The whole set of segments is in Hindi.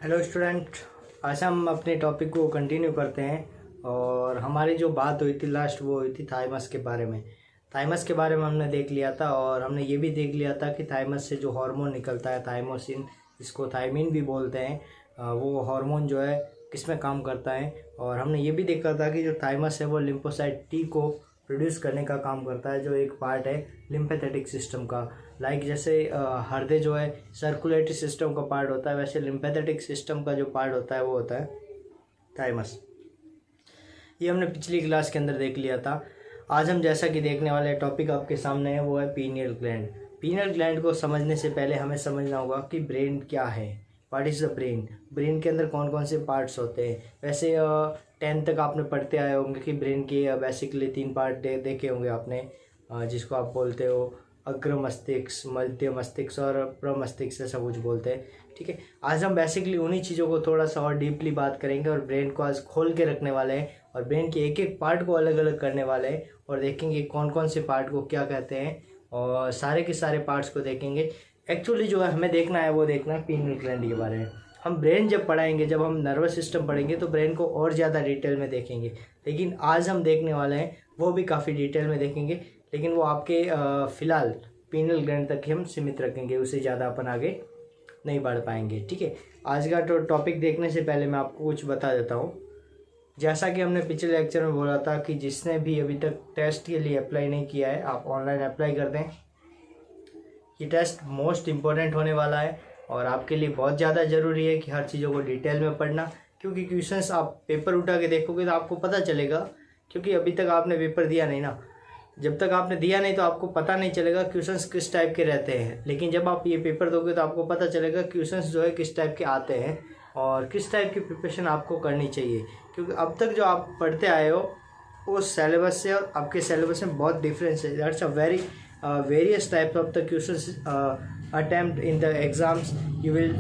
Hello student. आज हम अपने टॉपिक को कंटिन्यू करते हैं और हमारी जो बात हुई थी लास्ट वो हुई थी थाइमस के बारे में। थाइमस के बारे में हमने देख लिया था और हमने ये भी देख लिया था कि थाइमस से जो हार्मोन निकलता है थाइमोसिन, इसको थायमिन भी बोलते हैं, वो हार्मोन जो है किस में काम करता है। और हमने ये भी देखा था कि जो थाइमस है वो लिम्फोसाइट टी को प्रोड्यूस करने का काम करता है, जो एक पार्ट है लिम्फेथेटिक सिस्टम का। लाइक जैसे हृदय जो है सर्कुलेटरी सिस्टम का पार्ट होता है, वैसे लिम्फेथेटिक सिस्टम का जो पार्ट होता है वो होता है थाइमस। ये हमने पिछली क्लास के अंदर देख लिया था। आज हम जैसा कि देखने वाले टॉपिक आपके सामने है वो है पीनियल ग्लैंड। पीनियल ग्लैंड को समझने से पहले हमें समझना होगा कि ब्रेन क्या है, what is the brain. Brain के अंदर कौन कौन से पार्ट्स होते हैं। वैसे 10th तक आपने पढ़ते आए होंगे कि ब्रेन के बेसिकली 3 पार्ट देखे होंगे आपने, जिसको आप बोलते हो अग्र मस्तिष्क, मध्य मस्तिष्क और प्रमस्तिष्क, ऐसा कुछ बोलते हैं। ठीक है, आज हम बेसिकली उन्हीं चीज़ों को थोड़ा सा और डीपली बात करेंगे और ब्रेन को आज खोल के रखने वाले हैं और ब्रेन के एक एक पार्ट को अलग अलग करने वाले हैं और देखेंगे कौन कौन से पार्ट को क्या कहते हैं और सारे के सारे पार्ट्स को देखेंगे। एक्चुअली जो है हमें देखना है वो देखना है पीनियल ग्लैंड के बारे में। हम ब्रेन जब पढ़ाएंगे, जब हम नर्वस सिस्टम पढ़ेंगे तो ब्रेन को और ज़्यादा डिटेल में देखेंगे, लेकिन आज हम देखने वाले हैं वो भी काफ़ी डिटेल में देखेंगे, लेकिन वो आपके फ़िलहाल पीनियल ग्लैंड तक ही हम सीमित रखेंगे, उससे ज़्यादा अपन आगे नहीं बढ़ पाएंगे। ठीक है, आज का टॉपिक देखने से पहले मैं आपको कुछ बता देता हूँ। जैसा कि हमने पिछले लेक्चर में बोला था कि जिसने भी अभी तक टेस्ट के लिए अप्लाई नहीं किया है आप ऑनलाइन अप्लाई कर दें। ये टेस्ट मोस्ट इम्पोर्टेंट होने वाला है और आपके लिए बहुत ज़्यादा ज़रूरी है कि हर चीज़ों को डिटेल में पढ़ना, क्योंकि क्वेश्चंस आप पेपर उठा के देखोगे तो आपको पता चलेगा, क्योंकि अभी तक आपने पेपर दिया नहीं ना। जब तक आपने दिया नहीं तो आपको पता नहीं चलेगा क्वेश्चंस किस टाइप के रहते हैं, लेकिन जब आप ये पेपर दोगे तो आपको पता चलेगा क्वेश्चंस जो है किस टाइप के आते हैं और किस टाइप की प्रिपरेशन आपको करनी चाहिए। क्योंकि अब तक जो आप पढ़ते आए हो उस सिलेबस से और आपके सिलेबस में बहुत डिफरेंस है। That's a very various types of the questions attempt in the exams. You will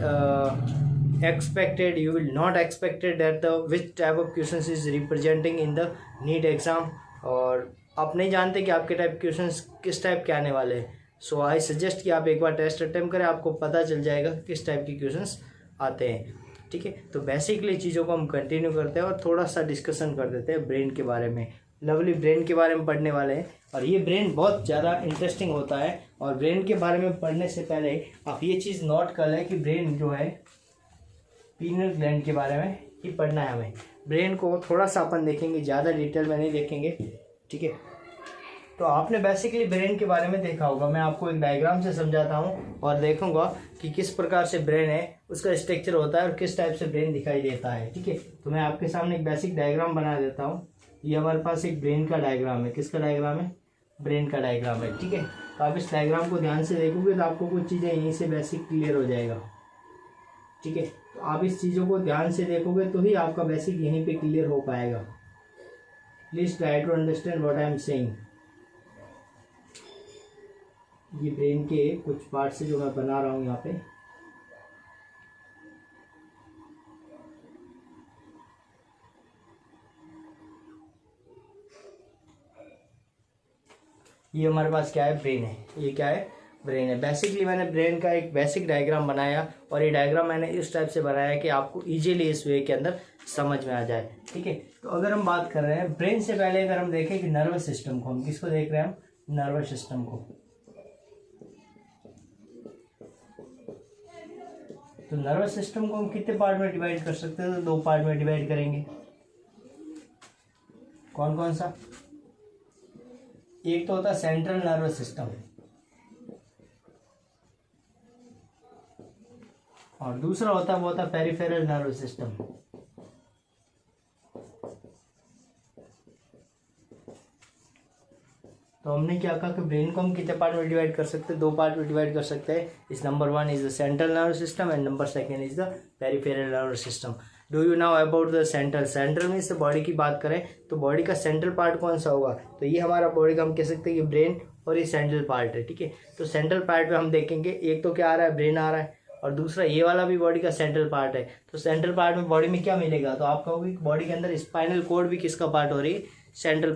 you will not expected that the which type of questions is representing in the NEET exam, और आप नहीं जानते कि आपके टाइप क्वेश्चंस किस टाइप के आने वाले हैं। सो आई सजेस्ट कि आप एक बार टेस्ट अटेम्प्ट करें, आपको पता चल जाएगा किस टाइप के क्वेश्चंस आते हैं। ठीक है, तो बेसिकली चीज़ों को हम कंटिन्यू करते हैं और थोड़ा सा डिस्कशन कर देते हैं ब्रेन के बारे में। लवली ब्रेन के बारे में पढ़ने वाले हैं और ये ब्रेन बहुत ज़्यादा इंटरेस्टिंग होता है। और ब्रेन के बारे में पढ़ने से पहले आप ये चीज़ नोट कर लें कि ब्रेन जो है पीनियल ग्लैंड के बारे में ही पढ़ना है हमें। ब्रेन को थोड़ा सा अपन देखेंगे, ज़्यादा डिटेल में नहीं देखेंगे। ठीक है, तो आपने बेसिकली ब्रेन के बारे में देखा होगा, मैं आपको एक डायग्राम से समझाता हूँ और देखूंगा कि किस प्रकार से ब्रेन है, उसका स्ट्रक्चर होता है और किस टाइप से ब्रेन दिखाई देता है। ठीक है, तो मैं आपके सामने एक बेसिक डायग्राम बना देता हूँ। ये हमारे पास एक ब्रेन का डायग्राम है। किसका डायग्राम है? ब्रेन का डायग्राम है। ठीक है, तो आप इस डायग्राम को ध्यान से देखोगे तो आपको कुछ चीज़ें यहीं से बेसिक क्लियर हो जाएगा। ठीक है, तो आप इस चीज़ों को ध्यान से देखोगे तो ही आपका बेसिक यहीं पे क्लियर हो पाएगा। Please try to understand what I am saying. ये ब्रेन के कुछ पार्ट्स जो मैं बना रहा हूँ यहाँ पे। ये हमारे पास क्या है? ब्रेन है। ये क्या है? ब्रेन है। बेसिकली मैंने ब्रेन का एक बेसिक डायग्राम बनाया और ये डायग्राम मैंने इस टाइप से बनाया कि आपको इजीली इस वे के अंदर समझ में आ जाए। ठीक है, तो अगर हम बात कर रहे हैं ब्रेन से पहले, अगर हम देखें कि नर्वस सिस्टम को, हम किसको देख रहे हैं? हम नर्वस सिस्टम को। तो नर्वस सिस्टम को हम कितने पार्ट में डिवाइड कर सकते हैं? तो 2 पार्ट में डिवाइड करेंगे। कौन कौन सा? एक तो होता है सेंट्रल नर्वस सिस्टम और दूसरा होता है वो होता है पेरिफेरल नर्वस सिस्टम। तो हमने क्या कहा कि ब्रेन को हम कितने पार्ट में डिवाइड कर सकते हैं? 2 पार्ट में डिवाइड कर सकते हैं। इस number 1 is the central nervous system and number 2 is the peripheral nervous system. Do you now about the central? Central में से बॉडी की बात करें तो बॉडी का सेंट्रल पार्ट कौन सा होगा? तो ये हमारा बॉडी का हम कह सकते हैं कि ब्रेन और ये सेंट्रल पार्ट है। ठीक है, तो सेंट्रल पार्ट में हम देखेंगे एक तो क्या आ रहा है? ब्रेन आ रहा है और दूसरा ये वाला भी बॉडी का सेंट्रल पार्ट है। तो सेंट्रल पार्ट में बॉडी में क्या मिलेगा? तो आप कहोगे बॉडी के अंदर स्पाइनल कॉर्ड भी किसका पार्ट हो रही है? सेंट्रल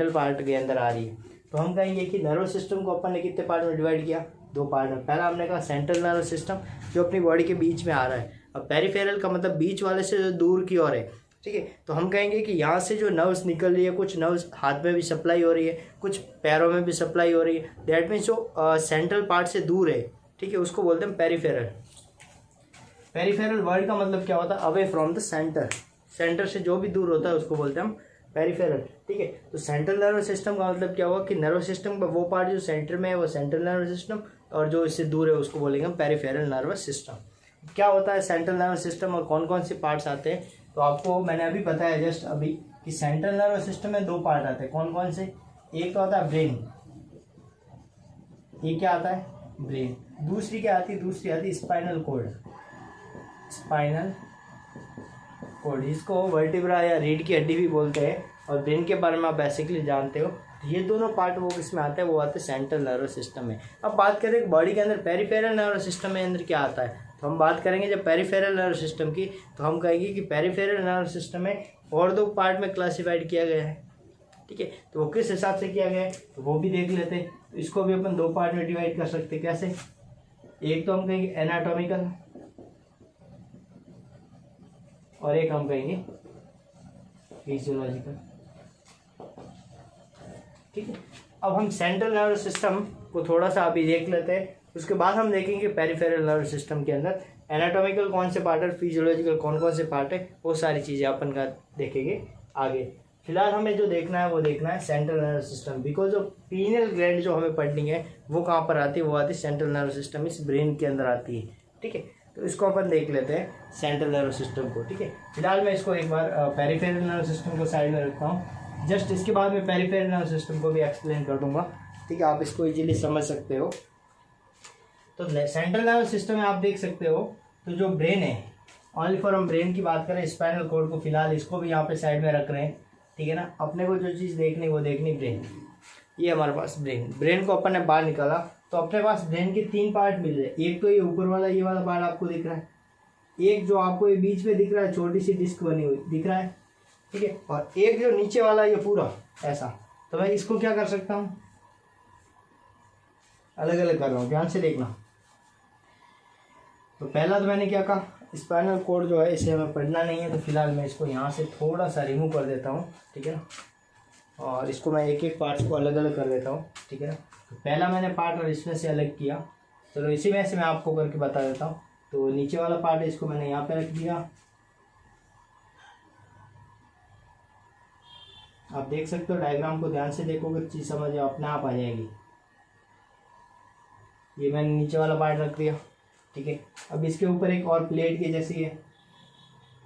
पार्ट के अंदर आ रही है। तो हम कहेंगे कि नर्वस सिस्टम को अपन ने कितने पार्ट में डिवाइड किया? 2 पार्ट में। पहला हमने कहा सेंट्रल नर्वस सिस्टम जो अपनी बॉडी के बीच में आ रहा है, अब पेरिफेरल का मतलब बीच वाले से जो दूर की ओर है, ठीक है। तो हम कहेंगे कि यहाँ से जो नर्व्स निकल रही है, कुछ नर्व्स हाथ में भी सप्लाई हो रही है, कुछ पैरों में भी सप्लाई हो रही है, दैट मीन्स जो सेंट्रल पार्ट से दूर है, ठीक है, उसको बोलते हैं पेरिफेरल। पेरिफेरल वर्ड का मतलब क्या होता है? Away from the centre, centre से जो भी दूर होता है उसको बोलते हैं हम पेरिफेरल, ठीक है। तो सेंट्रल नर्व सिस्टम का मतलब क्या हुआ कि नर्व सिस्टम का वो पार्ट जो सेंटर में है वो सेंट्रल नर्व सिस्टम, और जो इससे दूर है उसको बोलेंगे हम पेरिफेरल नर्वस सिस्टम। क्या होता है सेंट्रल नर्व सिस्टम और कौन कौन से पार्ट्स आते हैं? तो आपको मैंने अभी बताया जस्ट अभी कि सेंट्रल नर्व सिस्टम में दो पार्ट आते हैं। कौन कौन से? एक तो आता है ब्रेन, ये क्या आता है? ब्रेन। दूसरी क्या आती है? दूसरी आती है स्पाइनल कॉर्ड, स्पाइनल कॉर्ड, इसको वर्टिब्रा या रीढ़ की हड्डी भी बोलते हैं, और ब्रेन के बारे में आप बेसिकली जानते हो। ये दोनों पार्ट वो किसमें आते हैं? वो आते हैं सेंट्रल नर्वस सिस्टम में। अब बात करें कि बॉडी के अंदर पेरिफेरल नर्वस सिस्टम में अंदर क्या आता है, तो हम बात करेंगे जब पेरिफेरल नर्वस सिस्टम की, तो हम कहेंगे कि पेरिफेरल नर्वस सिस्टम में और दो पार्ट में क्लासिफाइड किया गया है, ठीक है। तो वो किस हिसाब से किया गया है तो वो भी देख लेते हैं। तो इसको भी अपन दो पार्ट में डिवाइड कर सकते हैं। कैसे? एक तो हम कहेंगे एनाटॉमिकल और एक हम कहेंगे फिजियोलॉजिकल, ठीक है। अब हम सेंट्रल नर्वस सिस्टम को थोड़ा सा अभी देख लेते हैं, उसके बाद हम देखेंगे पेरिफेरल नर्वस सिस्टम के अंदर एनाटॉमिकल कौन से पार्ट है, फिजियोलॉजिकल कौन कौन से पार्ट है, वो सारी चीज़ें अपन का देखेंगे आगे। फिलहाल हमें जो देखना है वो देखना है सेंट्रल नर्वस सिस्टम, बिकॉज जो पीनियल ग्लैंड जो हमें पढ़नी है वो कहाँ पर आती है? वो आती है सेंट्रल नर्वस सिस्टम, इस ब्रेन के अंदर आती है, ठीक है। तो इसको अपन देख लेते हैं सेंट्रल नर्वस सिस्टम को, ठीक है। फिलहाल मैं इसको एक बार पेरिफेरल नर्वस सिस्टम को साइड में रखता हूँ, जस्ट इसके बाद मैं पेरिफेरल नर्वस सिस्टम को भी एक्सप्लेन कर दूंगा, ठीक है। आप इसको इजीली समझ सकते हो। तो सेंट्रल नर्वस सिस्टम में आप देख सकते हो, तो जो ब्रेन है, ओनली फॉर हम ब्रेन की बात करें, स्पाइनल कॉर्ड को फिलहाल इसको भी यहाँ पे साइड में रख रहे हैं, ठीक है ना। अपने को जो चीज़ देखनी वो देखनी ब्रेन, ये हमारे पास ब्रेन को अपन ने बाहर निकाला, तो अपने पास ब्रेन के तीन पार्ट मिल रहे हैं। एक तो ये ऊपर वाला ये वाला पार्ट आपको दिख रहा है, एक जो आपको ये बीच में दिख रहा है छोटी सी डिस्क बनी हुई दिख रहा है, ठीक है, और एक जो नीचे वाला ये पूरा ऐसा। तो मैं इसको क्या कर सकता हूँ? अलग अलग कर रहा हूँ, ध्यान से देखना। तो पहला तो मैंने क्या कहा, स्पाइनल कॉर्ड जो है इसे हमें पढ़ना नहीं है, तो फिलहाल मैं इसको यहाँ से थोड़ा सा रिमूव कर देता हूँ, ठीक है ना। और इसको मैं एक एक पार्ट्स को अलग अलग कर देता हूँ, ठीक है ना। तो पहला मैंने पार्ट और इसमें से अलग किया, चलो इसी में से मैं आपको करके बता देता हूँ। तो नीचे वाला पार्ट है, इसको मैंने यहाँ पे रख दिया, आप देख सकते हो। डायग्राम को ध्यान से देखोगे चीज़ समझ अपने आप आ जाएगी। ये मैंने नीचे वाला पार्ट रख दिया, ठीक है। अब इसके ऊपर एक और प्लेट की जैसी है,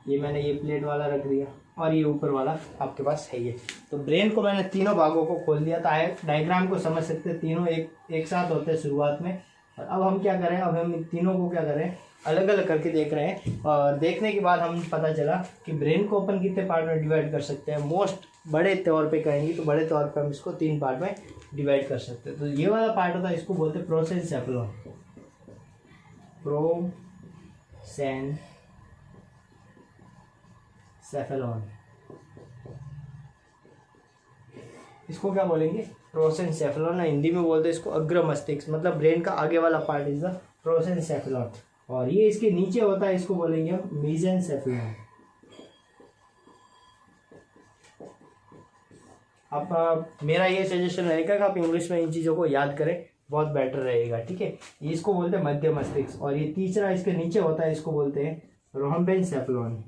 ये मैंने ये प्लेट वाला रख दिया, और ये ऊपर वाला आपके पास है ये। तो ब्रेन को मैंने तीनों भागों को खोल दिया, तो डायग्राम को समझ सकते हैं, तीनों एक साथ होते हैं शुरुआत में। और अब हम क्या करें, अब हम तीनों को क्या करें, अलग अलग करके देख रहे हैं। और देखने के बाद हम पता चला कि ब्रेन को अपन कितने पार्ट में डिवाइड कर सकते हैं। मोस्ट बड़े तौर पे कहेंगे तो बड़े तौर पे हम इसको 3 पार्ट में डिवाइड कर सकते हैं। तो ये वाला पार्ट होता है, इसको बोलते हैं प्रोसेनसेफेलॉन, प्रोसेनसेफेलॉन, इसको क्या बोलेंगे? प्रोसेनसेफेलॉन। हिंदी में बोलते हैं इसको अग्र मस्तिष्क, मतलब ब्रेन का आगे वाला पार्ट इज द प्रोसेनसेफेलॉन। और ये इसके नीचे होता है, इसको बोलेंगे हम मेसेनसेफेलॉन। अब मेरा ये सजेशन रहेगा कि आप इंग्लिश में इन चीज़ों को याद करें, बहुत बेटर रहेगा, ठीक है। इसको बोलते हैं मध्य मस्तिष्क। और ये तीसरा इसके नीचे होता है, इसको बोलते हैं रोम्बेनसेफेलॉन,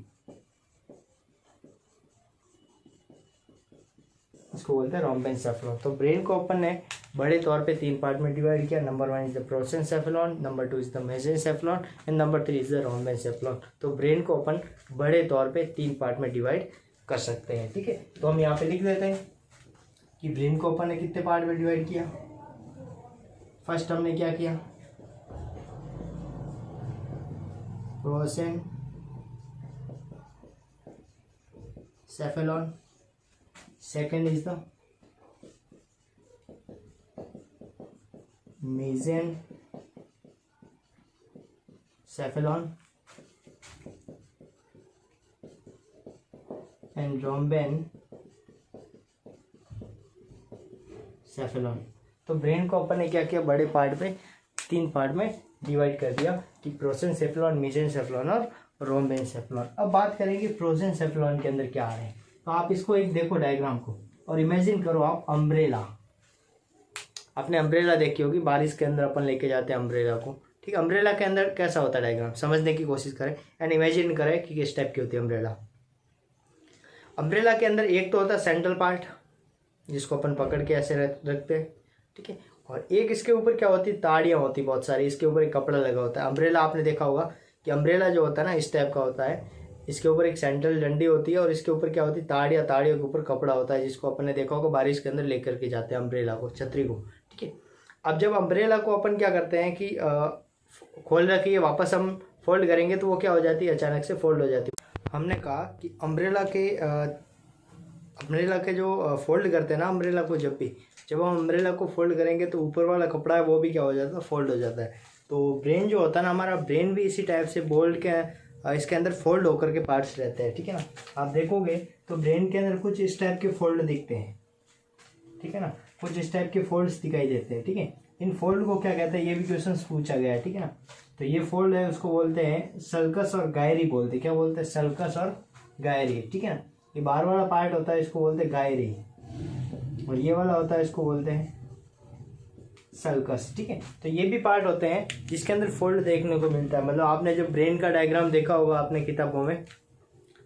इसको बोलते हैं रोम्बेनसेफेलॉन। तो ब्रेन को अपन ने बड़े तौर पे 3 पार्ट में डिवाइड किया। Number 1 is the prosencephalon, number 2 is the mesencephalon and number 3 is the rhombencephalon. तो ब्रेन को अपन बड़े तौर पे 3 पार्ट में डिवाइड कर सकते हैं, ठीक है। तो हम यहाँ पे लिख देते हैं कि ब्रेन को अपन ने कितने पार्ट में डिवाइड किया। फर्स्ट हमने क्या किया, प्रोसेनसेफेलॉन, second is the mesencephalon and रोम्बेनसेफेलॉन। तो ब्रेन को अपन ने क्या किया, बड़े पार्ट में 3 पार्ट में डिवाइड कर दिया कि प्रोसेनसेफेलॉन, मेसेनसेफेलॉन और रोम्बेनसेफेलॉन। अब बात करेंगे प्रोजेनसेफेलॉन के अंदर क्या है। तो आप इसको एक देखो डायग्राम को और इमेजिन करो आप अम्ब्रेला। आपने अम्ब्रेला देखी होगी, बारिश के अंदर अपन लेके जाते हैं अम्ब्रेला को, ठीक है। अम्ब्रेला के अंदर कैसा होता है डायग्राम, समझने की कोशिश करें एंड इमेजिन करें कि किस टाइप की होती है अम्ब्रेला। अम्ब्रेला के अंदर एक तो होता है सेंट्रल पार्ट जिसको अपन पकड़ के ऐसे रखते हैं, ठीक है। और एक इसके ऊपर क्या होती है, ताड़ियाँ होती बहुत सारी, इसके ऊपर एक कपड़ा लगा होता है। अम्ब्रेला आपने देखा होगा कि अम्ब्रेला जो होता है ना इस टाइप का होता है, इसके ऊपर एक सेंट्रल डंडी होती है और इसके ऊपर क्या होती है, ताड़ियाँ, ताड़ियों के ऊपर कपड़ा होता है जिसको अपन ने देखा होगा बारिश के अंदर लेकर के जाते हैं अम्ब्रेला को, छतरी को, ठीक है। अब जब अम्ब्रेला को अपन क्या करते हैं कि खोल रखिए, वापस हम फोल्ड करेंगे तो वो क्या हो जाती है, अचानक से फोल्ड हो जाती है। हमने कहा कि अम्ब्रेला के जो फोल्ड करते हैं ना अम्ब्रेला को, जब हम अम्ब्रेला को फोल्ड करेंगे तो ऊपर वाला कपड़ा है वो भी क्या हो जाता है, फोल्ड हो जाता है। तो ब्रेन जो होता है ना हमारा, ब्रेन भी इसी टाइप से बोल्ड के इसके अंदर फोल्ड होकर के पार्ट्स रहते हैं, ठीक है ना। आप देखोगे तो ब्रेन के अंदर कुछ इस टाइप के फोल्ड दिखते हैं, ठीक है ना, कुछ इस टाइप के फोल्ड्स दिखाई देते हैं, ठीक है। इन फोल्ड को क्या कहते हैं, ये भी क्वेश्चन पूछा गया है, ठीक है ना। तो ये फोल्ड है उसको बोलते हैं सल्कस और गायरी बोलते हैं, क्या बोलते हैं, सल्कस और गायरी, ठीक है ना। ये बाहर वाला पार्ट होता है इसको बोलते हैं गायरी और ये वाला होता है इसको बोलते हैं सल्कस, ठीक है। तो ये भी पार्ट होते हैं जिसके अंदर फोल्ड देखने को मिलता है। मतलब आपने जब ब्रेन का डायग्राम देखा होगा अपने किताबों में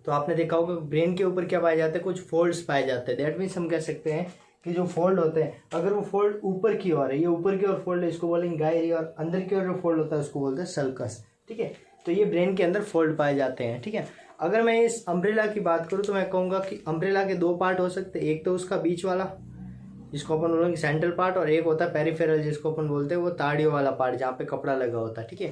तो आपने देखा होगा ब्रेन के ऊपर क्या पाए जाते हैं, कुछ फोल्ड्स पाए जाते हैं। दैट मीन्स हम कह सकते हैं कि जो फोल्ड होते हैं, अगर वो फोल्ड ऊपर की ओर है, ये ऊपर की ओर फोल्ड है, इसको बोलेंगे गायरी, और अंदर की ओर जो फोल्ड होता है उसको बोलते हैं सल्कस, ठीक है। तो ये ब्रेन के अंदर फोल्ड पाए जाते हैं, ठीक है। अगर मैं इस अम्ब्रेला की बात करूँ तो मैं कहूँगा कि अम्ब्रेला के दो पार्ट हो सकते हैं। एक तो उसका बीच वाला जिसको अपन बोलेंगे सेंट्रल पार्ट, और एक होता है पेरिफेरल जिसको अपन बोलते हैं वो ताड़ियों वाला पार्ट जहाँ पे कपड़ा लगा होता है, ठीक है।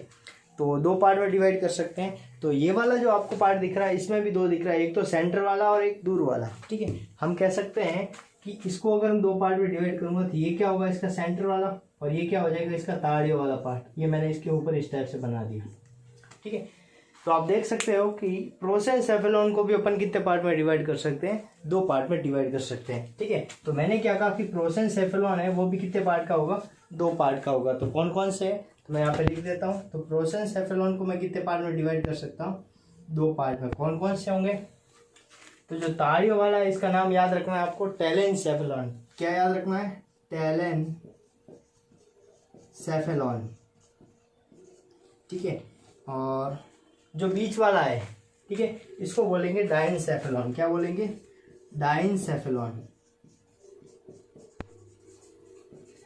तो दो पार्ट में डिवाइड कर सकते हैं। तो ये वाला जो आपको पार्ट दिख रहा है इसमें भी दो दिख रहा है, एक तो सेंटर वाला और एक दूर वाला, ठीक है। हम कह सकते हैं कि इसको अगर हम दो पार्ट में डिवाइड करूंगा तो ये क्या होगा, इसका सेंटर वाला, और ये क्या हो जाएगा, इसका ताड़ियों वाला पार्ट। ये मैंने इसके ऊपर इस टाइप से बना दिया, ठीक है। तो आप देख सकते हो कि प्रोसेनसेफेलॉन को भी अपन कितने पार्ट में डिवाइड कर सकते हैं, दो पार्ट में डिवाइड कर सकते हैं, ठीक है। तो मैंने क्या कहा कि प्रोसेनसेफेलॉन है वो भी कितने पार्ट का होगा, दो पार्ट का होगा। तो कौन कौन से है, तो मैं यहाँ पे लिख देता हूँ। तो प्रोसेनसेफेलॉन को मैं कितने पार्ट में डिवाइड कर सकता हूँ, दो पार्ट में। कौन कौन से होंगे, तो जो ताड़ियों वाला है इसका नाम याद रखना है आपको, टेलेनसेफेलॉन। क्या याद रखना है, टेलेनसेफेलॉन, ठीक है। और जो बीच वाला है, ठीक है, इसको बोलेंगे डाइनसेफेलॉन। क्या बोलेंगे, डाइनसेफेलॉन।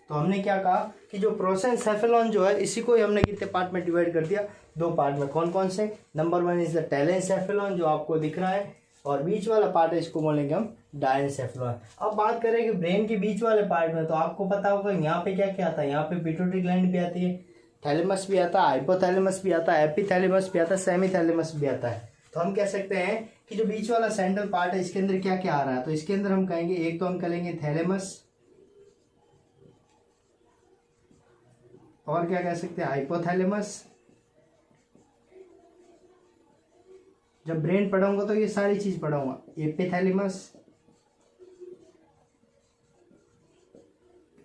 तो हमने क्या कहा कि जो प्रोसेनसेफेलॉन जो है इसी को ही हमने कितने पार्ट में डिवाइड कर दिया, दो पार्ट में। कौन कौन से, नंबर वन इज द टेलेनसेफेलॉन जो आपको दिख रहा है, और बीच वाला पार्ट है इसको बोलेंगे हम डाइनसेफेलॉन। अब बात करें कि ब्रेन के बीच वाले पार्ट में, तो आपको पता होगा यहाँ पे क्या क्या आता है, यहाँ पे पिट्यूटरी ग्लैंड भी आती है, थैलेमस भी आता है, हाइपोथैलेमस भी आता है, एपिथैलेमस भी आता है, सेमीथैलेमस भी आता है। तो हम कह सकते हैं कि जो बीच वाला सेंट्रल पार्ट है इसके अंदर क्या क्या आ रहा है, तो इसके अंदर हम कहेंगे एक तो हम कहेंगे थैलेमस, और क्या कह सकते हैं, हाइपोथैलेमस। जब ब्रेन पढ़ाऊंगा तो ये सारी चीज पढ़ाऊंगा, एपिथैलेमस,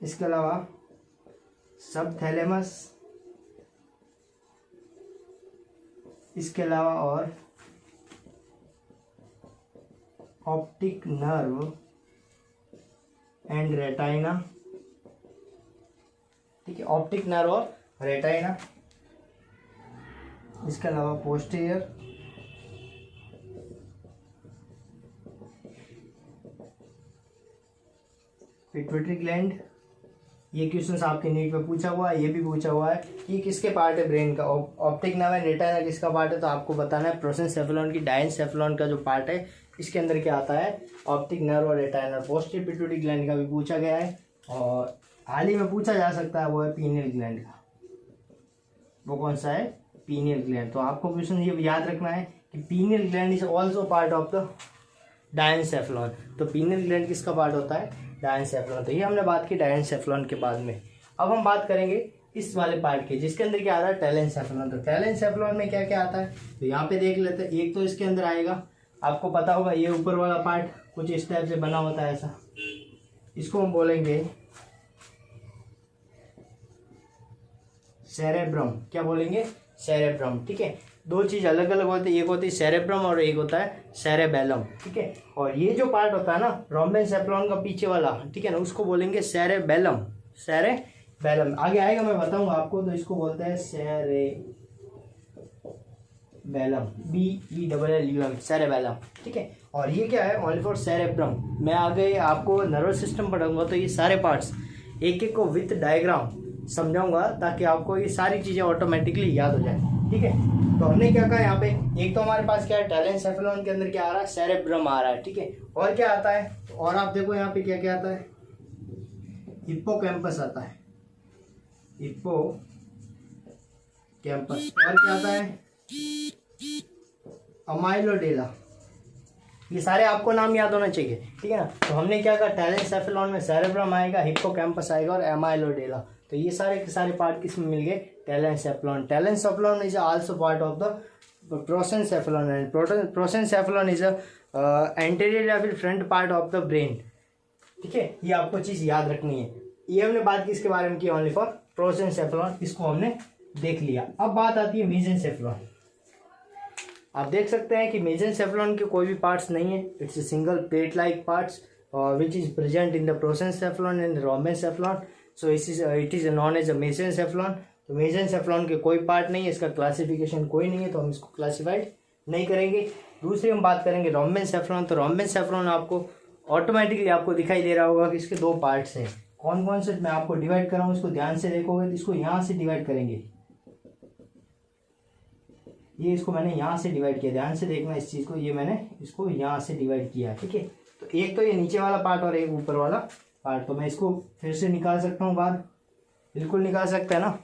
इसके अलावा सबथैलेमस, इसके अलावा और ऑप्टिक नर्व एंड रेटाइना, ठीक है, ऑप्टिक नर्व और रेटाइना। इसके अलावा पोस्टीरियर, पिट्यूटरी ग्लैंड। ये क्वेश्चन आपके नीट में पूछा हुआ है, ये भी पूछा हुआ है कि किसके पार्ट है ब्रेन का, ऑप्टिक नर्व एंड रेटाइना किसका पार्ट है। तो आपको बताना है प्रोसेनसेफेलॉन की डाइनसेफेलॉन का जो पार्ट है इसके अंदर क्या आता है, ऑप्टिक नर्व और रेटाइना। पोस्टीरियर पिट्यूटरी ग्लैंड का भी पूछा गया है, और हाल ही में पूछा जा सकता है वो है पीनियल ग्लैंड का। वो कौन सा है, पीनियल ग्लैंड। तो आपको क्वेश्चन ये याद रखना है कि pineal gland is also part of the diencephalon. तो पीनियल ग्लैंड किसका पार्ट होता है, डाइनसेफेलॉन। तो ये हमने बात की डाइनसेफेलॉन के बाद में। अब हम बात करेंगे इस वाले पार्ट के जिसके अंदर क्या आ रहा है, टेलेनसेफेलॉन। तो टेलेनसेफेलॉन में क्या क्या आता है, तो यहाँ पे देख लेते हैं। एक तो इसके अंदर आएगा, आपको पता होगा ये ऊपर वाला पार्ट कुछ इस टाइप से बना होता है ऐसा, इसको हम बोलेंगे सेरेब्रम। क्या बोलेंगे, सेरेब्रम, ठीक है। दो चीज़ अलग अलग होती है, एक होती है सेरेब्रम और एक होता है सेरेबेलम, ठीक है। और ये जो पार्ट होता है ना रोम्बेनसेफेलॉन का पीछे वाला, ठीक है ना, उसको बोलेंगे सेरेबेलम। सेरेबेलम आगे आएगा, मैं बताऊंगा आपको। तो इसको बोलते हैं सेरेबेलम, BELLUM, सेरेबेलम, ठीक है। और ये क्या है, ओनली फॉर सेरेब्रम। मैं आगे आपको नर्वस सिस्टम पढ़ाऊंगा तो ये सारे पार्ट्स एक एक को विथ डायग्राम समझाऊंगा ताकि आपको ये सारी चीज़ें ऑटोमेटिकली याद हो जाए, ठीक है। तो हमने क्या कहा यहाँ पे, एक तो हमारे पास क्या है, टेलेनसेफेलॉन के अंदर क्या आ रहा है, सेरेब्रम आ रहा है, ठीक है। और क्या आता है, और आप देखो यहाँ पे क्या क्या आता है, हिप्पोकैम्पस आता है, हिप्पोकैम्पस। और क्या आता है, अमाइलोडेला। ये सारे आपको नाम याद होना चाहिए, ठीक है ना। तो हमने क्या कहा, टेलेनसेफेलॉन में सेरेब्रम आएगा, हिप्पोकैम्पस आएगा और अमाइलोडेला। तो ये सारे के सारे पार्ट किसमें मिल गए, telencephalon. Telencephalon is also part of the prosencephalon and prosencephalon is anterior या फिर front part of the brain, ठीक है। ये आपको चीज याद रखनी है। ये हमने बात किसके बारे में की, ओनली फॉर प्रोसेनसेफेलॉन, इसको हमने देख लिया। अब बात आती है मेसेनसेफेलॉन। आप देख सकते हैं कि मेसेनसेफेलॉन के कोई भी पार्ट्स नहीं है, it's a single plate like parts which is present in the prosencephalon and rhombencephalon. So it is known as a mesencephalon. तो मेसेनसेफेलॉन के कोई पार्ट नहीं है, इसका क्लासिफिकेशन कोई नहीं है, तो हम इसको क्लासिफाइड नहीं करेंगे। दूसरी हम बात करेंगे रोम्बेनसेफेलॉन। तो रोम्बेनसेफेलॉन आपको ऑटोमेटिकली आपको दिखाई दे रहा होगा कि इसके दो पार्ट्स हैं। कौन कौन से मैं आपको डिवाइड कर रहा हूँ, इसको ध्यान से देखोगे तो इसको यहाँ से डिवाइड करेंगे। ये इसको मैंने यहाँ से डिवाइड किया, ध्यान से देखना इस चीज़ को, ये मैंने इसको यहाँ से डिवाइड किया, ठीक है। तो एक तो ये नीचे वाला पार्ट और एक ऊपर वाला पार्ट। तो मैं इसको फिर से निकाल सकता हूँ बाहर, बिल्कुल निकाल सकते हैं ना,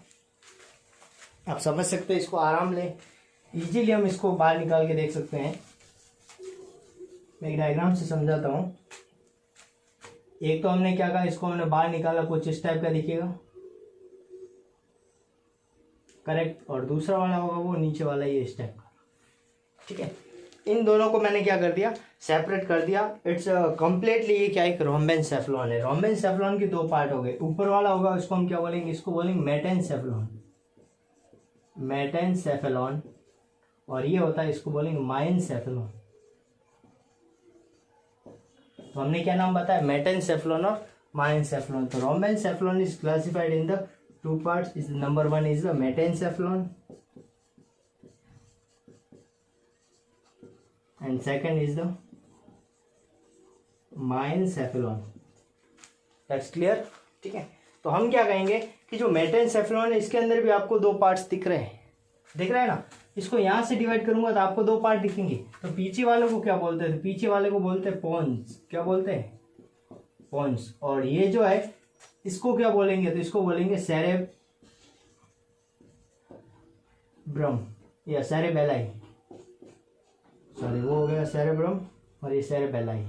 आप समझ सकते हैं, इसको आराम ले, इजीली हम इसको बाहर निकाल के देख सकते हैं। मैं एक डायग्राम से समझाता हूँ। एक तो हमने क्या कहा, इसको हमने बाहर निकाला, कुछ इस टाइप का दिखेगा, करेक्ट। और दूसरा वाला होगा वो नीचे वाला, ये इस टाइप का, ठीक है। इन दोनों को मैंने क्या कर दिया, सेपरेट कर दिया। इट्स कंप्लीटली ये क्या एक रोम्बेनसेफेलॉन है। रोम्बेनसेफेलॉन के दो पार्ट हो गए। ऊपर वाला होगा इसको हम क्या बोलेंगे, इसको बोलेंगे मेटेनसेफेलॉन, मेटेनसेफेलॉन। और ये होता है, इसको बोलेंगे माइनसेफेलॉन। तो हमने क्या नाम बताया, मेटेनसेफेलॉन और माइनसेफेलॉन। तो rhombencephalon is classified in the two parts. Is number one is the metencephalon and second is the mesencephalon. That's clear, ठीक है। तो हम क्या कहेंगे कि जो मेटेनसेफेलॉन है इसके अंदर भी आपको दो पार्ट्स दिख रहे हैं, दिख रहा है ना। इसको यहाँ से डिवाइड करूंगा तो आपको दो पार्ट दिखेंगे। तो पीछे वाले को क्या बोलते हैं, तो पीछे वाले को बोलते हैं पोन्स। क्या बोलते हैं, पोन्स। और ये जो है इसको क्या बोलेंगे, तो इसको बोलेंगे सेरेब्रम या सेरेबेलाई। सॉरी, वो हो गया सेरेब्रम और ये सेरेबेलाई।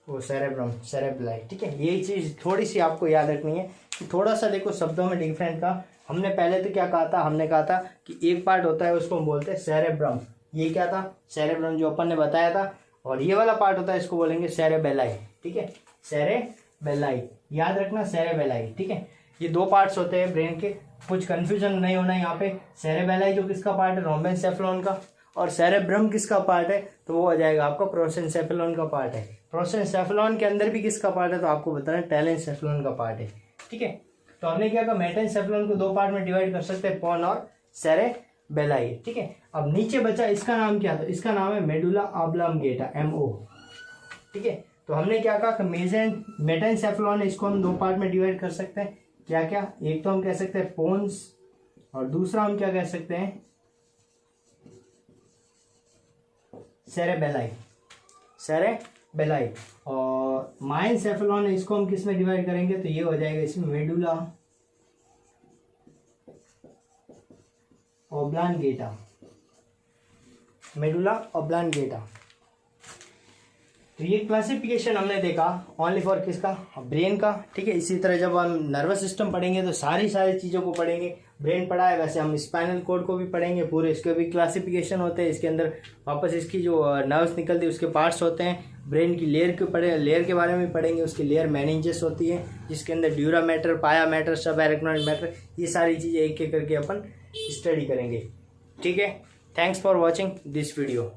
वो सेरेब्रम, सेरेबेलाई, ठीक है। यही चीज थोड़ी सी आपको याद रखनी है कि थोड़ा सा देखो शब्दों में डिफरेंट था। हमने पहले तो क्या कहा था, हमने कहा था कि एक पार्ट होता है उसको हम बोलते हैं सेरेब्रम। ये क्या था, सेरेब्रम जो अपन ने बताया था। और ये वाला पार्ट होता है इसको बोलेंगे सेरेबेलाई, ठीक है, सेरेबेलाई। याद रखना सेरेबेलाई, ठीक है। ये दो पार्ट्स होते हैं ब्रेन के, कुछ कंफ्यूजन नहीं होना यहाँ पे। सेरेबेलाई जो किसका पार्ट है, रोम्बेनसेफेलॉन का। और सेरेब्रम किसका पार्ट है, तो वो आ जाएगा आपका प्रोसेनसेफेलॉन का पार्ट है। प्रोसेनसेफेलॉन के अंदर भी किसका पार्ट है, तो आपको बताना टेलेनसेफेलॉन का पार्ट है, ठीक है। तो हमने क्या कहा, मेटेनसेफेलॉन को दो पार्ट में डिवाइड कर सकते हैं, पोन और सेरेबेलाई, ठीक है। अब नीचे बचा, इसका नाम क्या था, इसका नाम है मेडुला ऑब्लांगेटा, MO, ठीक है। तो हमने क्या कहा, मेटेनसेफेलॉन है, इसको हम दो पार्ट में डिवाइड कर सकते हैं। क्या क्या, एक तो हम कह सकते हैं पोन्स और दूसरा हम क्या कह सकते हैं, सेरेबेलाई, सेरेबेलाई। और माइनसेफेलॉन है, इसको हम किस में डिवाइड करेंगे, तो ये हो जाएगा इसमें मेडुला ऑब्लांगेटा, मेडुला ऑब्लांगेटा। तो ये क्लासिफिकेशन हमने देखा ओनली फॉर किसका, ब्रेन का, ठीक है। इसी तरह जब हम नर्वस सिस्टम पढ़ेंगे तो सारी चीज़ों को पढ़ेंगे। ब्रेन पढ़ा है, वैसे हम स्पाइनल कोड को भी पढ़ेंगे पूरे। इसके भी क्लासिफिकेशन होते हैं, इसके अंदर वापस इसकी जो नर्व्स निकलती है उसके पार्ट्स होते हैं। ब्रेन की लेयर के बारे में पढ़ेंगे। उसकी लेयर मेनिंजेस होती है जिसके अंदर ड्यूरा मैटर, पाया मैटर, सब एराक्नोइड मैटर, ये सारी चीज़ें एक एक करके अपन स्टडी करेंगे। ठीक है, thanks for watching this video.